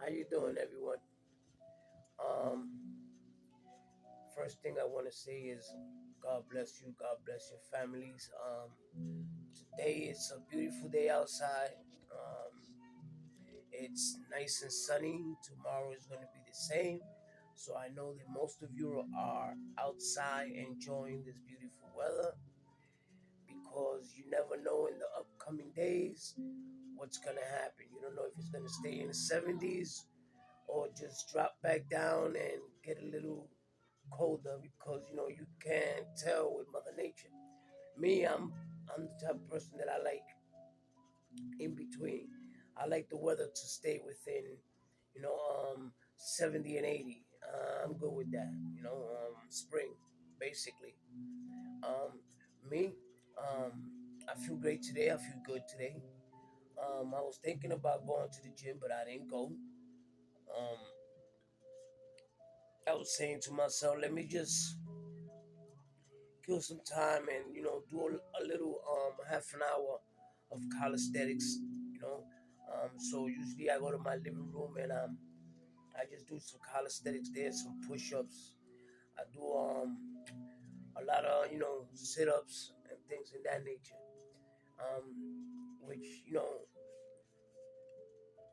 How you doing, everyone? Um, First thing I want to say is God bless you. God bless your families. Today it's a beautiful day outside. It's nice and sunny. Tomorrow is going to be the same. So I know that most of you are outside enjoying this beautiful weather because you never know in the upcoming days what's going to happen. You don't know if it's going to stay in the 70s or just drop back down and get a little colder because you can't tell with Mother Nature. Me, I'm the type of person that I like in between. I like the weather to stay within, 70 and 80. I'm good with that. Spring, basically. Um, Me, um, I feel great today. I feel good today. I was thinking about going to the gym, but I didn't go. Um, I was saying to myself, let me just kill some time and do a little half an hour of calisthenics. You know, so usually I go to my living room and I just do some calisthenics there, some push-ups. I do a lot of sit-ups and things in that nature. Which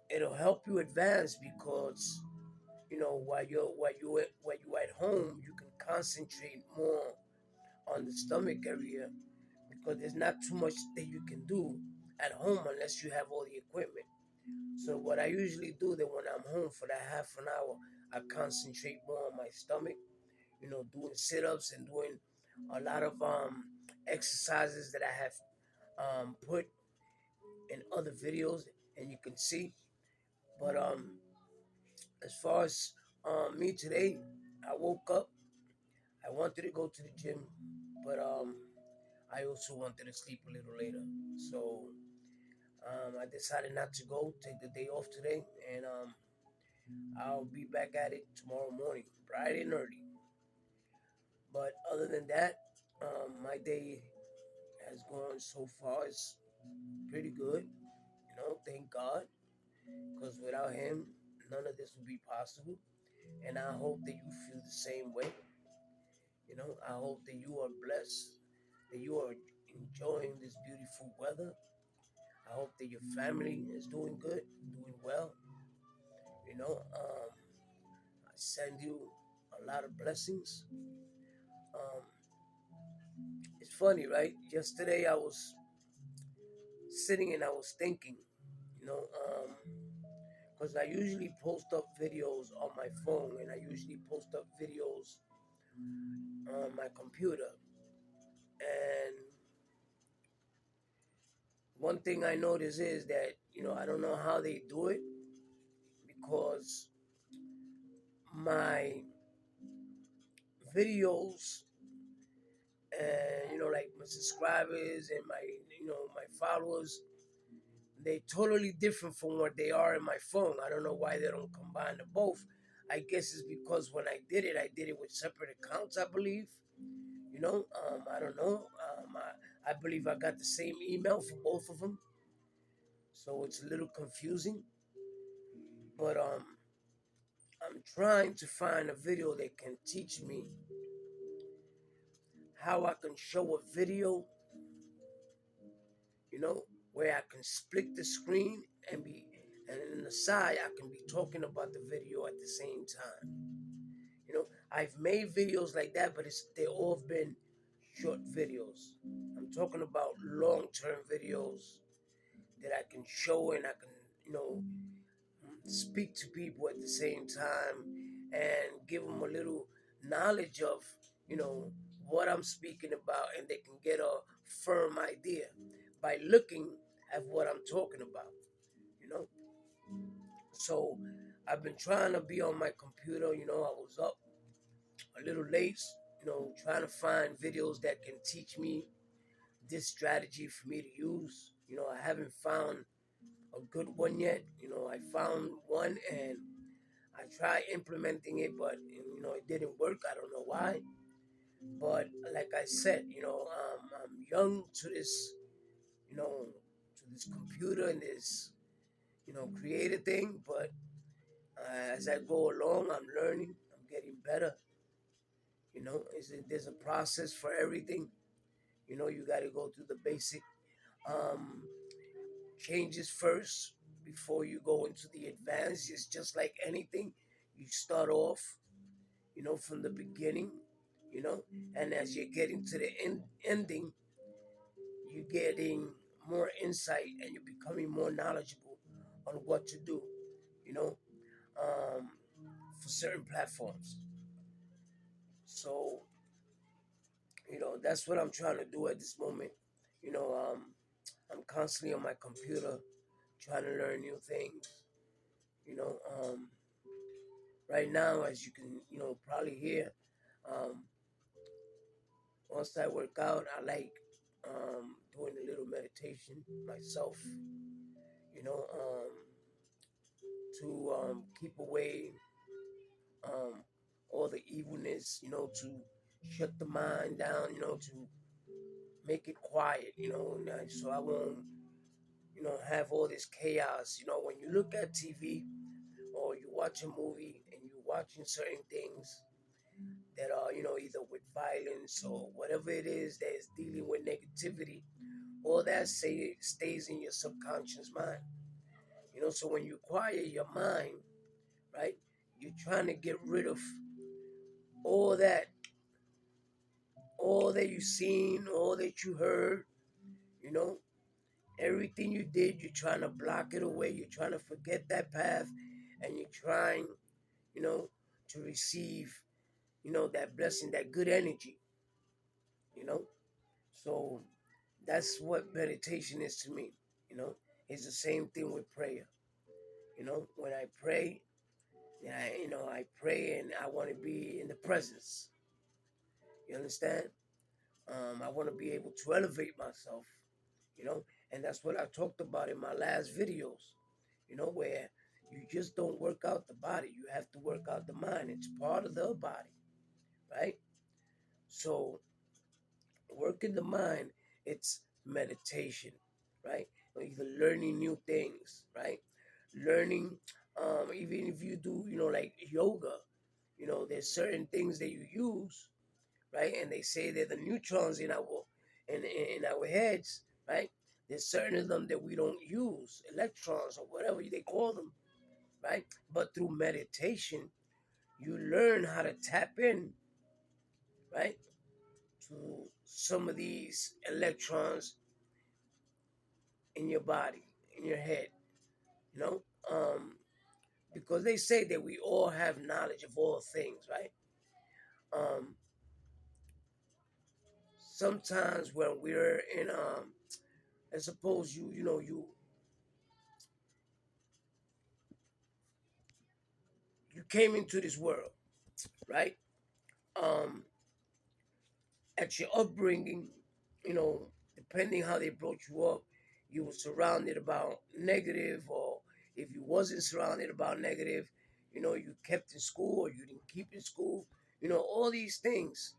it'll help you advance because while you at home you can concentrate more on the stomach area because there's not too much that you can do at home unless you have all the equipment. So what I usually do that when I'm home for that half an hour, I concentrate more on my stomach, doing sit-ups and doing a lot of exercises that I have put in other videos and you can see. But as far as me today, I woke up. I wanted to go to the gym, but I also wanted to sleep a little later. So I decided not to go, take the day off today, and I'll be back at it tomorrow morning, bright and early. But other than that, my day has gone so far. It's pretty good, thank God, because without Him, none of this would be possible. And I hope that you feel the same way. I hope that you are blessed, that you are enjoying this beautiful weather. I hope that your family is doing good, doing well. I send you a lot of blessings. Um, it's funny, right? Yesterday I was sitting and I was thinking, you know, because I usually post up videos on my phone and I usually post up videos on my computer. And one thing I notice is that, I don't know how they do it because my videos and like my subscribers and my followers, they totally different from what they are in my phone. I don't know why they don't combine the both. I guess it's because when I did it with separate accounts, I believe. I don't know. I believe I got the same email for both of them, so it's a little confusing. But I'm trying to find a video that can teach me how I can show a video, you know, where I can split the screen and in the side I can be talking about the video at the same time. I've made videos like that, but they all have been short videos. I'm talking about long-term videos that I can show and I can, speak to people at the same time and give them a little knowledge of, you know, what I'm speaking about, and they can get a firm idea by looking at what I'm talking about, you know. So I've been trying to be on my computer. I was up a little late, trying to find videos that can teach me this strategy for me to use. I haven't found a good one yet. I found one and I tried implementing it, but it didn't work. I don't know why. But like I said, I'm young to this, to this computer and this, creative thing. But as I go along, I'm learning, I'm getting better. There's a process for everything. You got to go through the basic um, changes first before you go into the advanced. It's just like anything. You start off, from the beginning, you know, and as you're getting to the ending, you're getting more insight and you're becoming more knowledgeable on what to do, you know, um, for certain platforms. So, that's what I'm trying to do at this moment. You know, I'm constantly on my computer trying to learn new things. You know, right now, as you can, probably hear, um, once I work out, I like doing a little meditation myself. You know, to keep away um, all the evilness. To shut the mind down. To make it quiet. So I won't have all this chaos. When you look at TV or you watch a movie and you're watching certain things that are, either with violence or whatever it is that is dealing with negativity, all that stays in your subconscious mind. So when you quiet your mind, right, you're trying to get rid of all that, all that you seen, all that you heard, you know, everything you did, you're trying to block it away. You're trying to forget that path and you're trying, you know, to receive, that blessing, that good energy, you know. So that's what meditation is to me, you know. It's the same thing with prayer. When I pray, then I pray and I want to be in the presence. You understand? I want to be able to elevate myself, you know, and that's what I talked about in my last videos, where you just don't work out the body, you have to work out the mind. It's part of the body, right? So, working the mind, it's meditation, right? Or either learning new things, right? Learning, even if you do, like yoga, there's certain things that you use, right? And they say they're the neutrons in our heads, right? There's certain of them that we don't use, electrons or whatever they call them, right? But through meditation, you learn how to tap in, right, to some of these electrons in your body, in your head, you know, um, because they say that we all have knowledge of all things, right? Um, Sometimes when we're in, I suppose you came into this world, right? Um, at your upbringing, depending how they brought you up, you were surrounded about negative, or if you wasn't surrounded about negative, you kept in school or you didn't keep in school. All these things.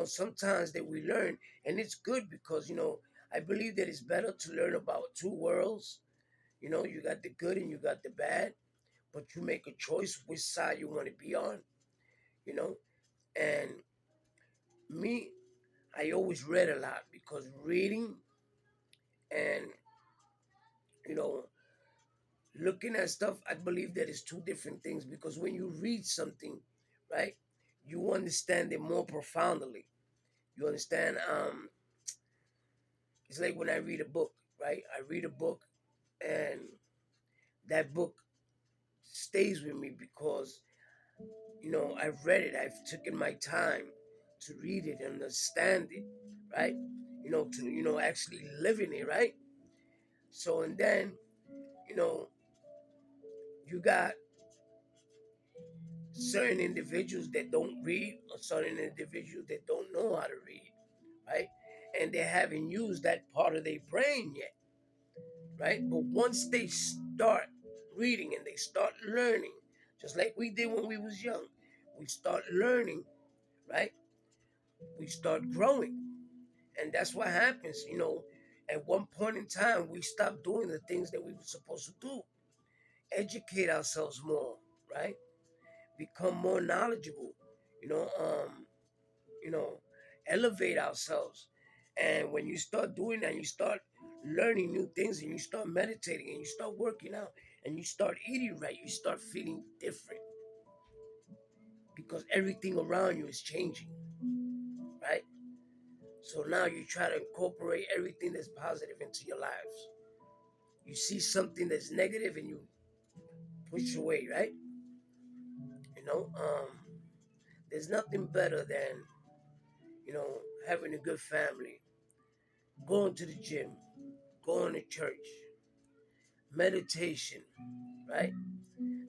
Sometimes that we learn, and it's good because I believe that it's better to learn about two worlds. You got the good and you got the bad, but you make a choice which side you want to be on. You know, and me, I always read a lot because reading and you know looking at stuff, I believe that is two different things because when you read something, right, you understand it more profoundly. You understand? It's like when I read a book, right? I read a book, and that book stays with me because I've read it. I've taken my time to read it and understand it, right? To actually live in it, right? So and then you know you got certain individuals that don't read or certain individuals that don't know how to read, right? And they haven't used that part of their brain yet, right? But once they start reading and they start learning, just like we did when we was young, we start learning, right? We start growing. And that's what happens, at one point in time we stop doing the things that we were supposed to do. Educate ourselves more, right? Become more knowledgeable, you know, you know, elevate ourselves. And when you start doing that, you start learning new things and you start meditating and you start working out and you start eating right, you start feeling different because everything around you is changing, right? So now you try to incorporate everything that's positive into your lives. You see something that's negative and you push away, right? You know, there's nothing better than, having a good family, going to the gym, going to church, meditation, right?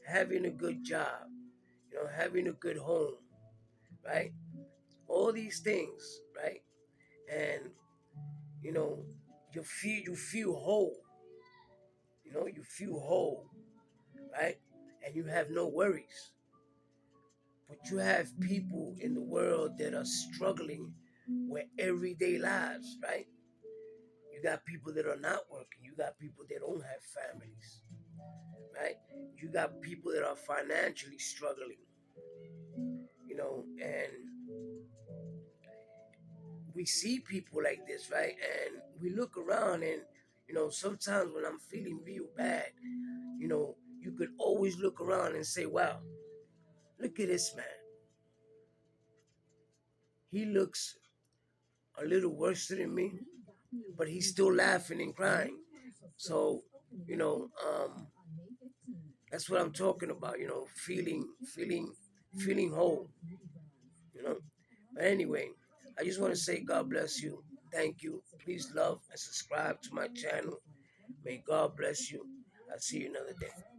Having a good job, having a good home, right? All these things, right? And you know, you feel whole, you feel whole, right? And you have no worries. But you have people in the world that are struggling with everyday lives, right? You got people that are not working. You got people that don't have families, right? You got people that are financially struggling, and we see people like this, right? And we look around and, sometimes when I'm feeling real bad, you could always look around and say, wow, look at this man. He looks a little worse than me, but he's still laughing and crying. So, you know, um, that's what I'm talking about, feeling whole, you know. But anyway, I just want to say God bless you. Thank you. Please love and subscribe to my channel. May God bless you. I'll see you another day.